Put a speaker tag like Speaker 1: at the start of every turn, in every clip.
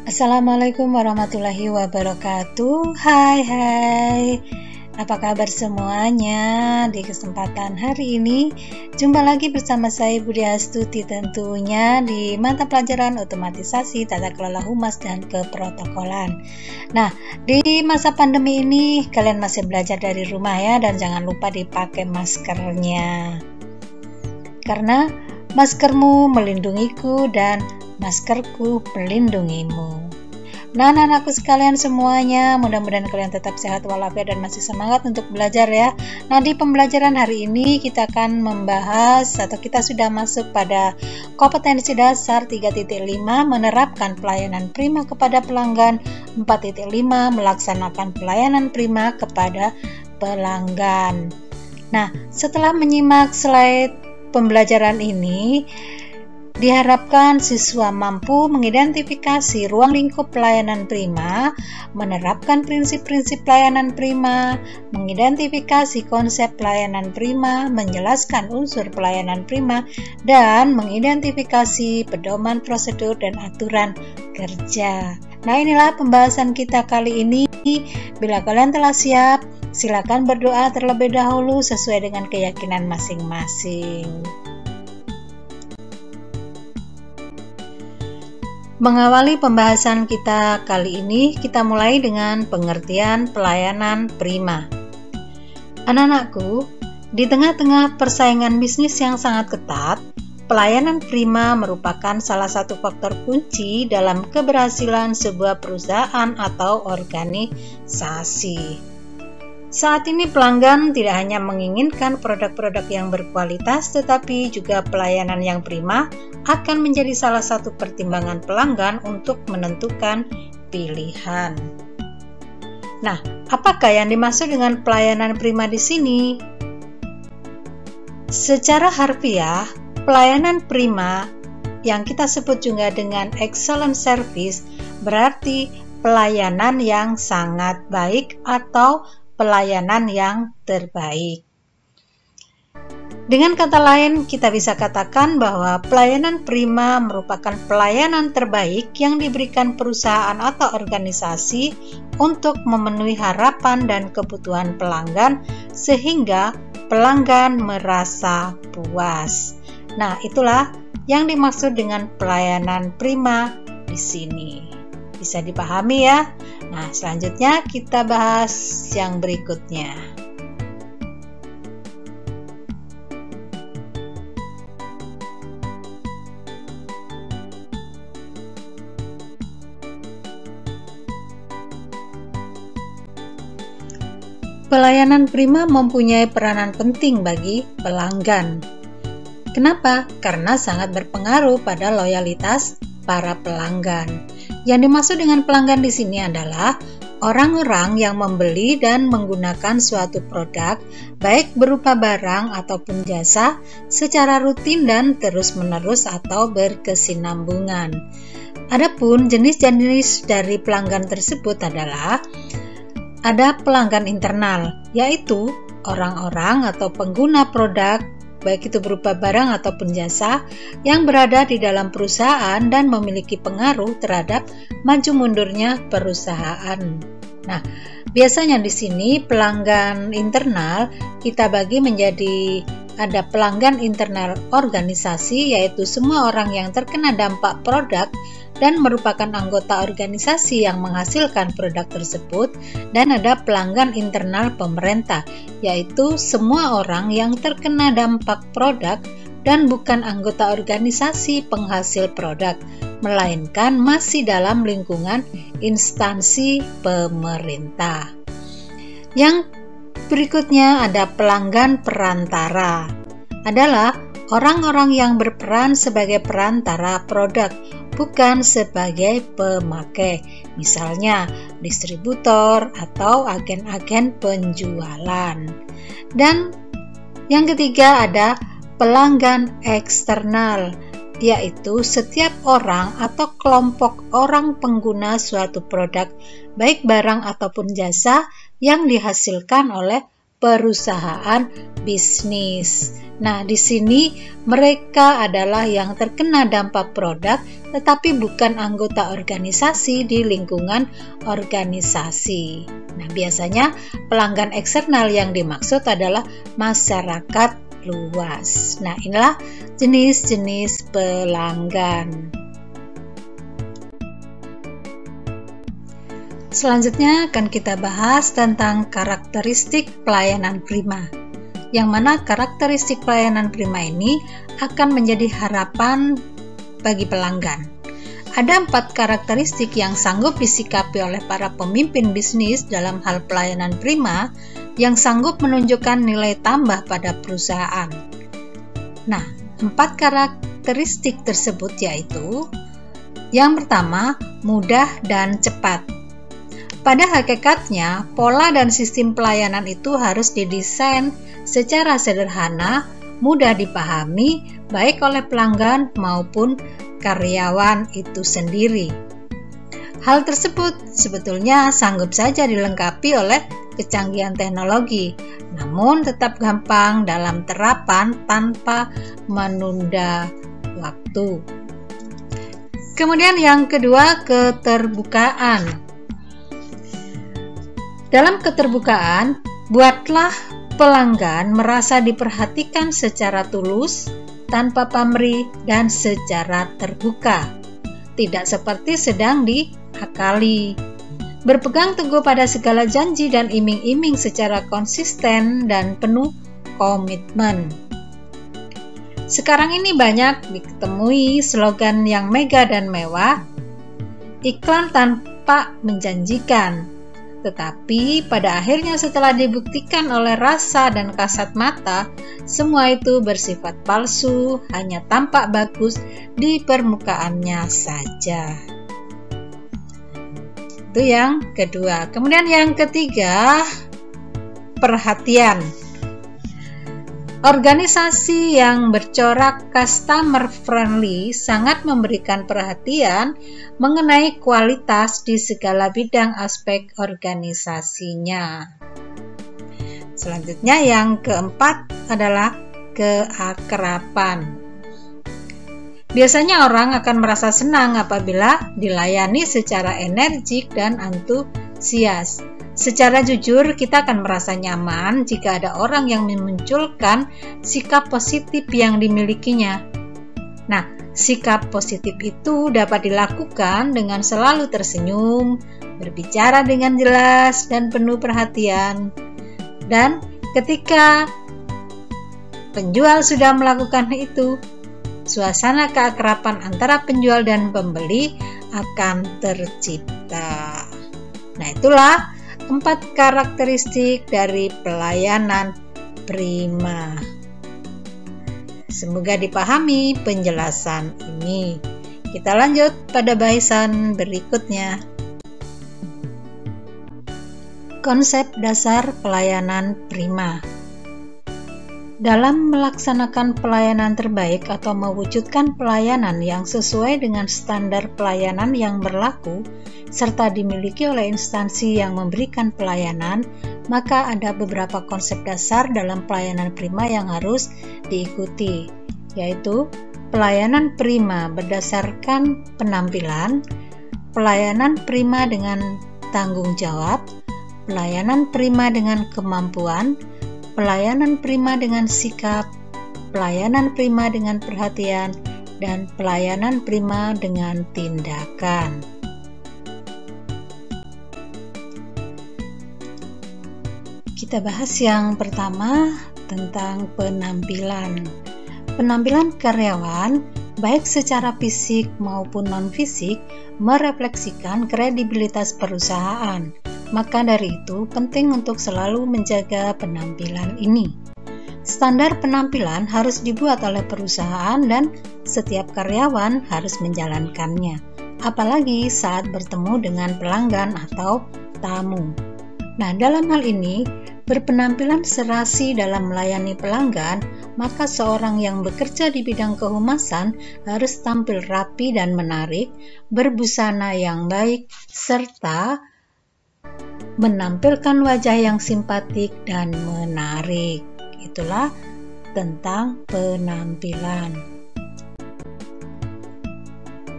Speaker 1: Assalamualaikum warahmatullahi wabarakatuh. Hai, apa kabar semuanya? Di kesempatan hari ini jumpa lagi bersama saya Budi Astuti, tentunya di mata pelajaran otomatisasi tata kelola humas dan keprotokolan. Nah, di masa pandemi ini kalian masih belajar dari rumah ya, dan jangan lupa dipakai maskernya, karena maskermu melindungiku dan maskerku melindungimu. Nah, anak-anakku sekalian semuanya, mudah-mudahan kalian tetap sehat walafiat dan masih semangat untuk belajar ya. Nah, di pembelajaran hari ini kita akan membahas, atau kita sudah masuk pada kompetensi dasar 3.5, menerapkan pelayanan prima kepada pelanggan, 4.5, melaksanakan pelayanan prima kepada pelanggan. Nah, setelah menyimak slide pembelajaran ini, diharapkan siswa mampu mengidentifikasi ruang lingkup pelayanan prima, menerapkan prinsip-prinsip pelayanan prima, mengidentifikasi konsep pelayanan prima, menjelaskan unsur pelayanan prima, dan mengidentifikasi pedoman prosedur dan aturan kerja. Nah, inilah pembahasan kita kali ini. Bila kalian telah siap, silakan berdoa terlebih dahulu sesuai dengan keyakinan masing-masing. Mengawali pembahasan kita kali ini, kita mulai dengan pengertian pelayanan prima. Anak-anakku, di tengah-tengah persaingan bisnis yang sangat ketat, pelayanan prima merupakan salah satu faktor kunci dalam keberhasilan sebuah perusahaan atau organisasi. Saat ini pelanggan tidak hanya menginginkan produk-produk yang berkualitas, tetapi juga pelayanan yang prima akan menjadi salah satu pertimbangan pelanggan untuk menentukan pilihan. Nah, apakah yang dimaksud dengan pelayanan prima di sini? Secara harfiah, pelayanan prima yang kita sebut juga dengan excellent service berarti pelayanan yang sangat baik atau pelayanan yang terbaik. Dengan kata lain, kita bisa katakan bahwa pelayanan prima merupakan pelayanan terbaik yang diberikan perusahaan atau organisasi untuk memenuhi harapan dan kebutuhan pelanggan sehingga pelanggan merasa puas. Nah, itulah yang dimaksud dengan pelayanan prima di sini. Bisa dipahami ya? Nah, selanjutnya kita bahas yang berikutnya. Pelayanan prima mempunyai peranan penting bagi pelanggan. Kenapa? Karena sangat berpengaruh pada loyalitas para pelanggan. Yang dimaksud dengan pelanggan di sini adalah orang-orang yang membeli dan menggunakan suatu produk, baik berupa barang ataupun jasa, secara rutin dan terus-menerus atau berkesinambungan. Adapun jenis-jenis dari pelanggan tersebut adalah ada pelanggan internal, yaitu orang-orang atau pengguna produk, baik itu berupa barang ataupun jasa, yang berada di dalam perusahaan dan memiliki pengaruh terhadap maju mundurnya perusahaan. Nah, biasanya di sini pelanggan internal kita bagi menjadi ada pelanggan internal organisasi, yaitu semua orang yang terkena dampak produk dan merupakan anggota organisasi yang menghasilkan produk tersebut, dan ada pelanggan internal pemerintah, yaitu semua orang yang terkena dampak produk dan bukan anggota organisasi penghasil produk, melainkan masih dalam lingkungan instansi pemerintah. Yang berikutnya ada pelanggan perantara, adalah orang-orang yang berperan sebagai perantara produk, bukan sebagai pemakai, misalnya distributor atau agen-agen penjualan. Dan yang ketiga ada pelanggan eksternal, yaitu setiap orang atau kelompok orang pengguna suatu produk, baik barang ataupun jasa yang dihasilkan oleh perusahaan bisnis. Nah, di sini mereka adalah yang terkena dampak produk tetapi bukan anggota organisasi di lingkungan organisasi. Nah, biasanya pelanggan eksternal yang dimaksud adalah masyarakat luas. Nah, inilah jenis-jenis pelanggan. Selanjutnya akan kita bahas tentang karakteristik pelayanan prima, yang mana karakteristik pelayanan prima ini akan menjadi harapan bagi pelanggan. Ada 4 karakteristik yang sanggup disikapi oleh para pemimpin bisnis dalam hal pelayanan prima yang sanggup menunjukkan nilai tambah pada perusahaan. Nah, 4 karakteristik tersebut yaitu: yang pertama, mudah dan cepat. Pada hakikatnya, pola dan sistem pelayanan itu harus didesain secara sederhana, mudah dipahami, baik oleh pelanggan maupun karyawan itu sendiri. Hal tersebut sebetulnya sanggup saja dilengkapi oleh kecanggihan teknologi, namun tetap gampang dalam terapan tanpa menunda waktu. Kemudian yang kedua, keterbukaan. Dalam keterbukaan, buatlah pelanggan merasa diperhatikan secara tulus, tanpa pamrih, dan secara terbuka. Tidak seperti sedang diakali. Berpegang teguh pada segala janji dan iming-iming secara konsisten dan penuh komitmen. Sekarang ini banyak ditemui slogan yang mega dan mewah, iklan tanpa menjanjikan. Tetapi pada akhirnya setelah dibuktikan oleh rasa dan kasat mata, semua itu bersifat palsu, hanya tampak bagus di permukaannya saja. Itu yang kedua. Kemudian yang ketiga, perhatian. Organisasi yang bercorak customer friendly sangat memberikan perhatian mengenai kualitas di segala bidang aspek organisasinya. Selanjutnya yang keempat adalah keakraban. Biasanya orang akan merasa senang apabila dilayani secara energik dan antusias. Secara jujur, kita akan merasa nyaman jika ada orang yang memunculkan sikap positif yang dimilikinya. Nah, sikap positif itu dapat dilakukan dengan selalu tersenyum, berbicara dengan jelas dan penuh perhatian. Dan ketika penjual sudah melakukan itu, suasana keakraban antara penjual dan pembeli akan tercipta. Nah, itulah 4 karakteristik dari pelayanan prima. Semoga dipahami penjelasan ini. Kita lanjut pada bahasan berikutnya. Konsep dasar pelayanan prima. Dalam melaksanakan pelayanan terbaik atau mewujudkan pelayanan yang sesuai dengan standar pelayanan yang berlaku, serta dimiliki oleh instansi yang memberikan pelayanan, maka ada beberapa konsep dasar dalam pelayanan prima yang harus diikuti, yaitu pelayanan prima berdasarkan penampilan, pelayanan prima dengan tanggung jawab, pelayanan prima dengan kemampuan, pelayanan prima dengan sikap, pelayanan prima dengan perhatian, dan pelayanan prima dengan tindakan. Kita bahas yang pertama tentang penampilan. Penampilan karyawan, baik secara fisik maupun non-fisik, merefleksikan kredibilitas perusahaan. Maka dari itu, penting untuk selalu menjaga penampilan ini. Standar penampilan harus dibuat oleh perusahaan dan setiap karyawan harus menjalankannya, apalagi saat bertemu dengan pelanggan atau tamu. Nah, dalam hal ini, berpenampilan serasi dalam melayani pelanggan, maka seorang yang bekerja di bidang kehumasan harus tampil rapi dan menarik, berbusana yang baik, serta menampilkan wajah yang simpatik dan menarik. Itulah tentang penampilan.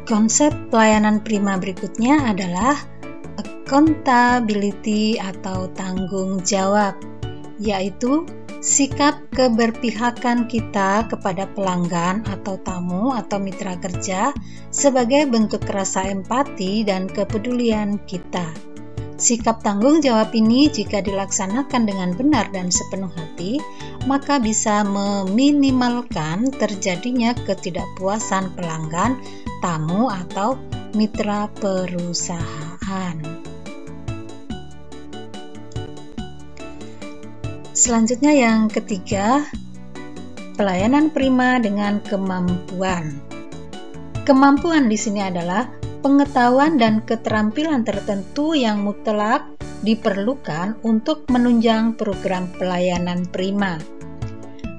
Speaker 1: Konsep pelayanan prima berikutnya adalah accountability atau tanggung jawab, yaitu sikap keberpihakan kita kepada pelanggan atau tamu atau mitra kerja sebagai bentuk rasa empati dan kepedulian kita. Sikap tanggung jawab ini jika dilaksanakan dengan benar dan sepenuh hati, maka bisa meminimalkan terjadinya ketidakpuasan pelanggan, tamu, atau mitra perusahaan. Selanjutnya yang ketiga, pelayanan prima dengan kemampuan. Kemampuan di sini adalah pengetahuan dan keterampilan tertentu yang mutlak diperlukan untuk menunjang program pelayanan prima.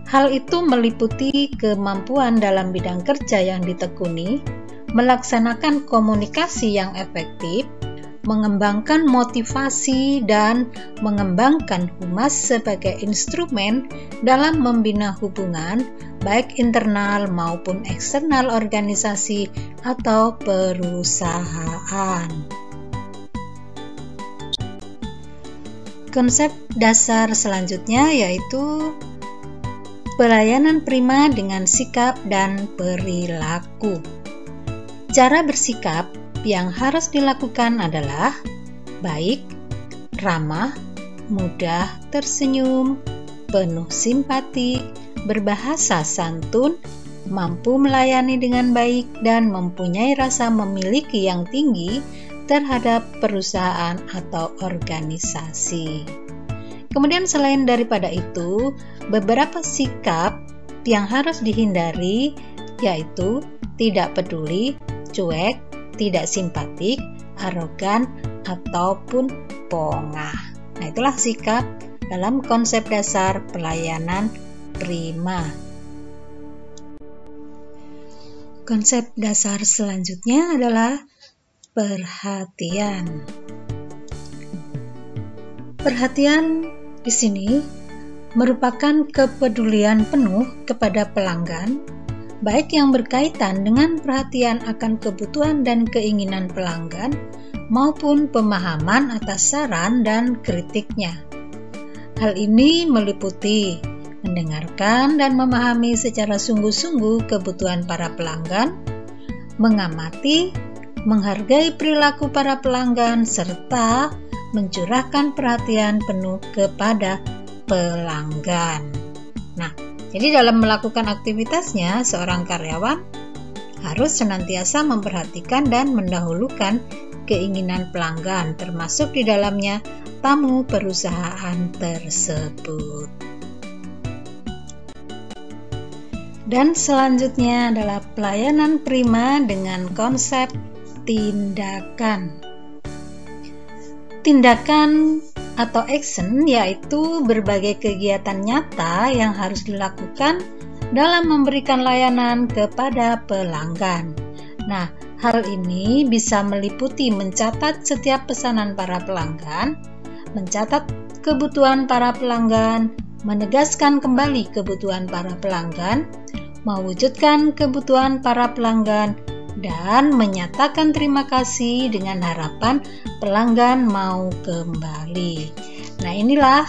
Speaker 1: Hal itu meliputi kemampuan dalam bidang kerja yang ditekuni, melaksanakan komunikasi yang efektif, mengembangkan motivasi, dan mengembangkan humas sebagai instrumen dalam membina hubungan baik internal maupun eksternal organisasi atau perusahaan. Konsep dasar selanjutnya yaitu pelayanan prima dengan sikap dan perilaku. Cara bersikap yang harus dilakukan adalah baik, ramah, mudah tersenyum, penuh simpati, berbahasa santun, mampu melayani dengan baik, dan mempunyai rasa memiliki yang tinggi terhadap perusahaan atau organisasi. Kemudian selain daripada itu, beberapa sikap yang harus dihindari yaitu tidak peduli, cuek, tidak simpatik, arogan, ataupun pongah. Nah, itulah sikap dalam konsep dasar pelayanan prima. Konsep dasar selanjutnya adalah perhatian. Perhatian di sini merupakan kepedulian penuh kepada pelanggan, baik yang berkaitan dengan perhatian akan kebutuhan dan keinginan pelanggan maupun pemahaman atas saran dan kritiknya. Hal ini meliputi mendengarkan dan memahami secara sungguh-sungguh kebutuhan para pelanggan, mengamati, menghargai perilaku para pelanggan, serta mencurahkan perhatian penuh kepada pelanggan. Nah, jadi dalam melakukan aktivitasnya, seorang karyawan harus senantiasa memperhatikan dan mendahulukan keinginan pelanggan, termasuk di dalamnya tamu perusahaan tersebut. Dan selanjutnya adalah pelayanan prima dengan konsep tindakan. Tindakan atau action yaitu berbagai kegiatan nyata yang harus dilakukan dalam memberikan layanan kepada pelanggan. Nah, hal ini bisa meliputi mencatat setiap pesanan para pelanggan, mencatat kebutuhan para pelanggan, menegaskan kembali kebutuhan para pelanggan, mewujudkan kebutuhan para pelanggan, dan menyatakan terima kasih dengan harapan pelanggan mau kembali. Nah, inilah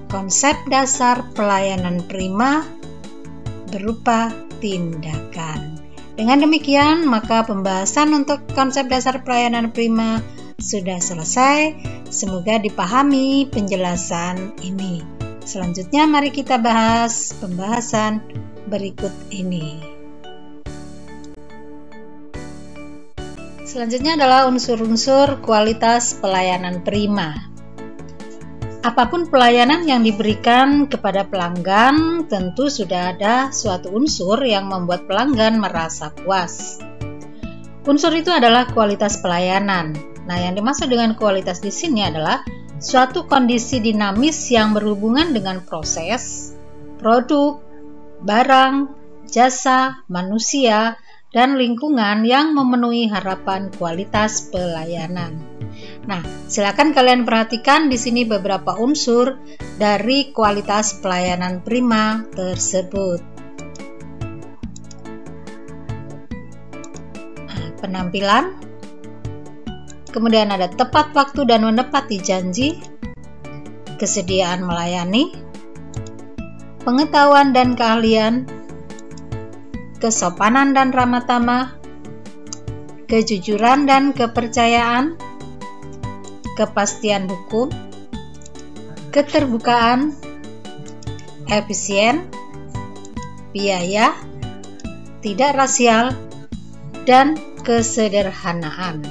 Speaker 1: konsep dasar pelayanan prima berupa tindakan. Dengan demikian, maka pembahasan untuk konsep dasar pelayanan prima sudah selesai. Semoga dipahami penjelasan ini. Selanjutnya mari kita bahas pembahasan berikut ini. Selanjutnya adalah unsur-unsur kualitas pelayanan prima. Apapun pelayanan yang diberikan kepada pelanggan, tentu sudah ada suatu unsur yang membuat pelanggan merasa puas. Unsur itu adalah kualitas pelayanan. Nah, yang dimaksud dengan kualitas di sini adalah suatu kondisi dinamis yang berhubungan dengan proses, produk, barang, jasa, manusia, dan lingkungan yang memenuhi harapan kualitas pelayanan. Nah, silakan kalian perhatikan di sini beberapa unsur dari kualitas pelayanan prima tersebut. Nah, penampilan, kemudian ada tepat waktu dan menepati janji, kesediaan melayani, pengetahuan dan keahlian, kesopanan dan ramah tamah, kejujuran dan kepercayaan, kepastian hukum, keterbukaan, efisien, biaya, tidak rasial, dan kesederhanaan,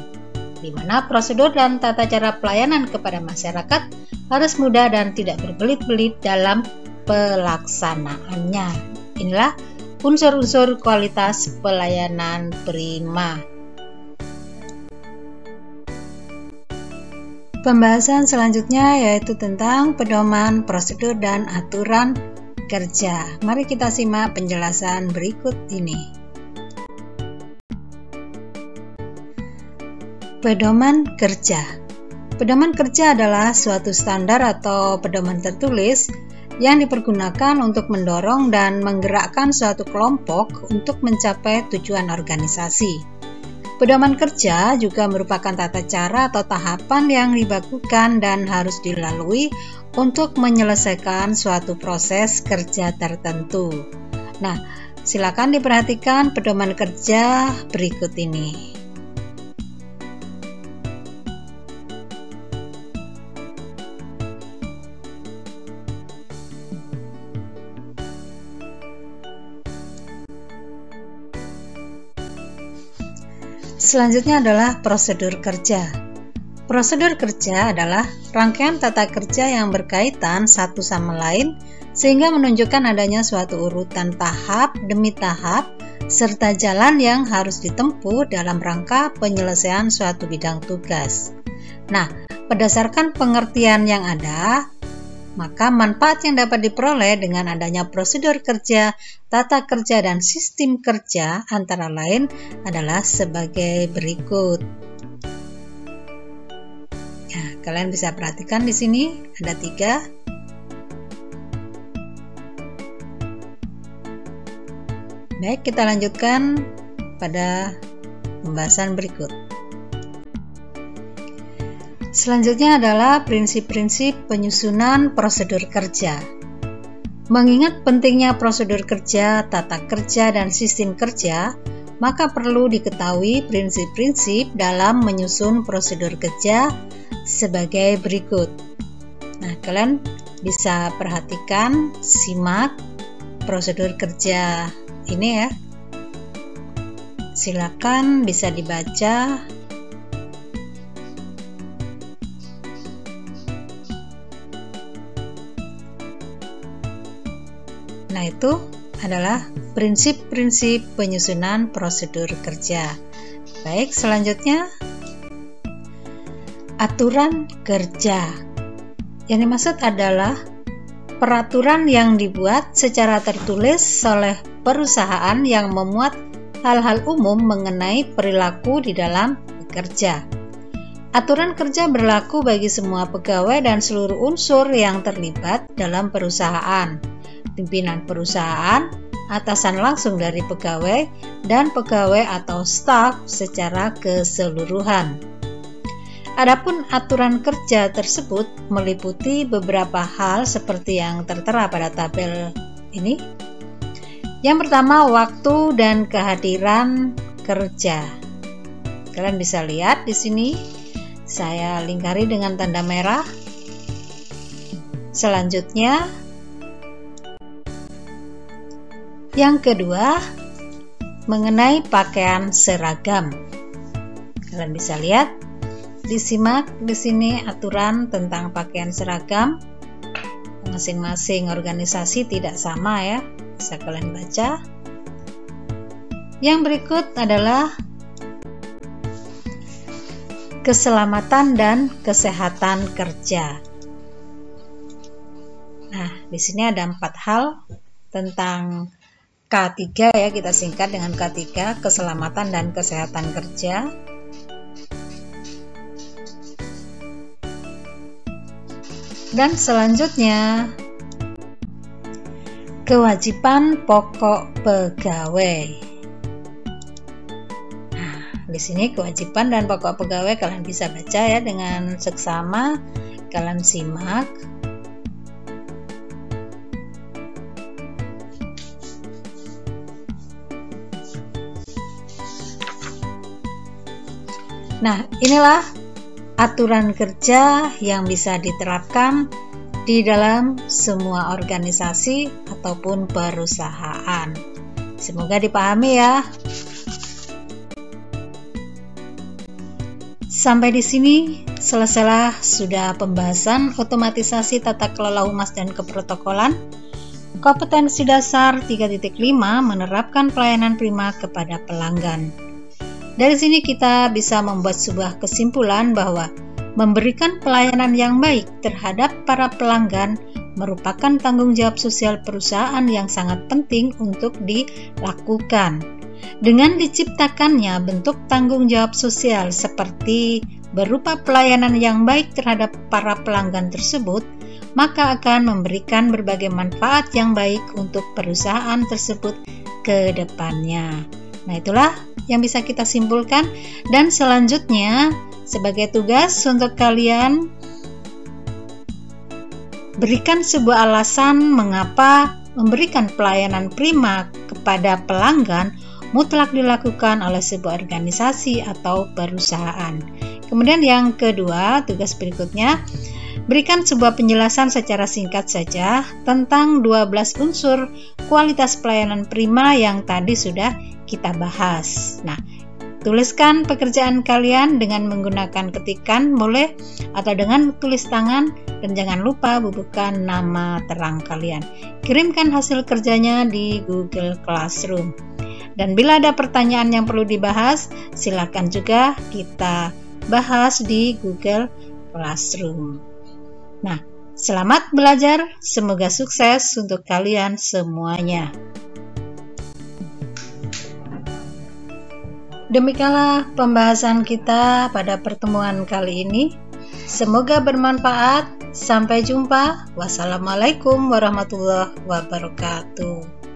Speaker 1: di mana prosedur dan tata cara pelayanan kepada masyarakat harus mudah dan tidak berbelit-belit dalam pelaksanaannya. Inilah unsur-unsur kualitas pelayanan prima. Pembahasan selanjutnya yaitu tentang pedoman, prosedur, dan aturan kerja. Mari kita simak penjelasan berikut ini. Pedoman kerja. Pedoman kerja adalah suatu standar atau pedoman tertulis yang dipergunakan untuk mendorong dan menggerakkan suatu kelompok untuk mencapai tujuan organisasi. Pedoman kerja juga merupakan tata cara atau tahapan yang dibakukan dan harus dilalui untuk menyelesaikan suatu proses kerja tertentu. Nah, silakan diperhatikan pedoman kerja berikut ini. Selanjutnya adalah prosedur kerja. Prosedur kerja adalah rangkaian tata kerja yang berkaitan satu sama lain sehingga menunjukkan adanya suatu urutan tahap demi tahap serta jalan yang harus ditempuh dalam rangka penyelesaian suatu bidang tugas. Nah, berdasarkan pengertian yang ada, maka manfaat yang dapat diperoleh dengan adanya prosedur kerja, tata kerja, dan sistem kerja antara lain adalah sebagai berikut. Nah, kalian bisa perhatikan di sini ada 3. Baik, kita lanjutkan pada pembahasan berikut. Selanjutnya adalah prinsip-prinsip penyusunan prosedur kerja. Mengingat pentingnya prosedur kerja, tata kerja, dan sistem kerja, maka perlu diketahui prinsip-prinsip dalam menyusun prosedur kerja sebagai berikut. Nah, kalian bisa perhatikan, simak prosedur kerja ini ya. Silakan bisa dibaca. Nah, itu adalah prinsip-prinsip penyusunan prosedur kerja. Baik, selanjutnya aturan kerja. Yang dimaksud adalah peraturan yang dibuat secara tertulis oleh perusahaan yang memuat hal-hal umum mengenai perilaku di dalam bekerja. Aturan kerja berlaku bagi semua pegawai dan seluruh unsur yang terlibat dalam perusahaan. Pimpinan perusahaan, atasan langsung dari pegawai, dan pegawai atau staf secara keseluruhan. Adapun aturan kerja tersebut meliputi beberapa hal seperti yang tertera pada tabel ini. Yang pertama, waktu dan kehadiran kerja. Kalian bisa lihat di sini, saya lingkari dengan tanda merah. Selanjutnya, yang kedua, mengenai pakaian seragam. Kalian bisa lihat, disimak di sini aturan tentang pakaian seragam. Masing-masing organisasi tidak sama ya, bisa kalian baca. Yang berikut adalah keselamatan dan kesehatan kerja. Nah, di sini ada 4 hal tentang K3 ya, kita singkat dengan K3, keselamatan dan kesehatan kerja. Dan selanjutnya, kewajiban pokok pegawai. Nah, di sini kewajiban dan pokok pegawai kalian bisa baca ya dengan seksama. Kalian simak. Nah, inilah aturan kerja yang bisa diterapkan di dalam semua organisasi ataupun perusahaan. Semoga dipahami ya. Sampai di sini selesailah sudah pembahasan otomatisasi tata kelola humas dan keprotokolan. Kompetensi dasar 3.5 menerapkan pelayanan prima kepada pelanggan. Dari sini kita bisa membuat sebuah kesimpulan bahwa memberikan pelayanan yang baik terhadap para pelanggan merupakan tanggung jawab sosial perusahaan yang sangat penting untuk dilakukan. Dengan diciptakannya bentuk tanggung jawab sosial seperti berupa pelayanan yang baik terhadap para pelanggan tersebut, maka akan memberikan berbagai manfaat yang baik untuk perusahaan tersebut ke depannya. Nah, itulah yang bisa kita simpulkan, dan selanjutnya sebagai tugas untuk kalian berikan sebuah alasan mengapa memberikan pelayanan prima kepada pelanggan mutlak dilakukan oleh sebuah organisasi atau perusahaan. Kemudian yang kedua, tugas berikutnya, berikan sebuah penjelasan secara singkat saja tentang 12 unsur kualitas pelayanan prima yang tadi sudah kita bahas. Nah, tuliskan pekerjaan kalian dengan menggunakan ketikan boleh atau dengan tulis tangan, dan jangan lupa bubuhkan nama terang kalian. Kirimkan hasil kerjanya di Google Classroom. Dan bila ada pertanyaan yang perlu dibahas, silakan juga kita bahas di Google Classroom. Nah, selamat belajar, semoga sukses untuk kalian semuanya. Demikianlah pembahasan kita pada pertemuan kali ini. Semoga bermanfaat. Sampai jumpa. Wassalamualaikum warahmatullahi wabarakatuh.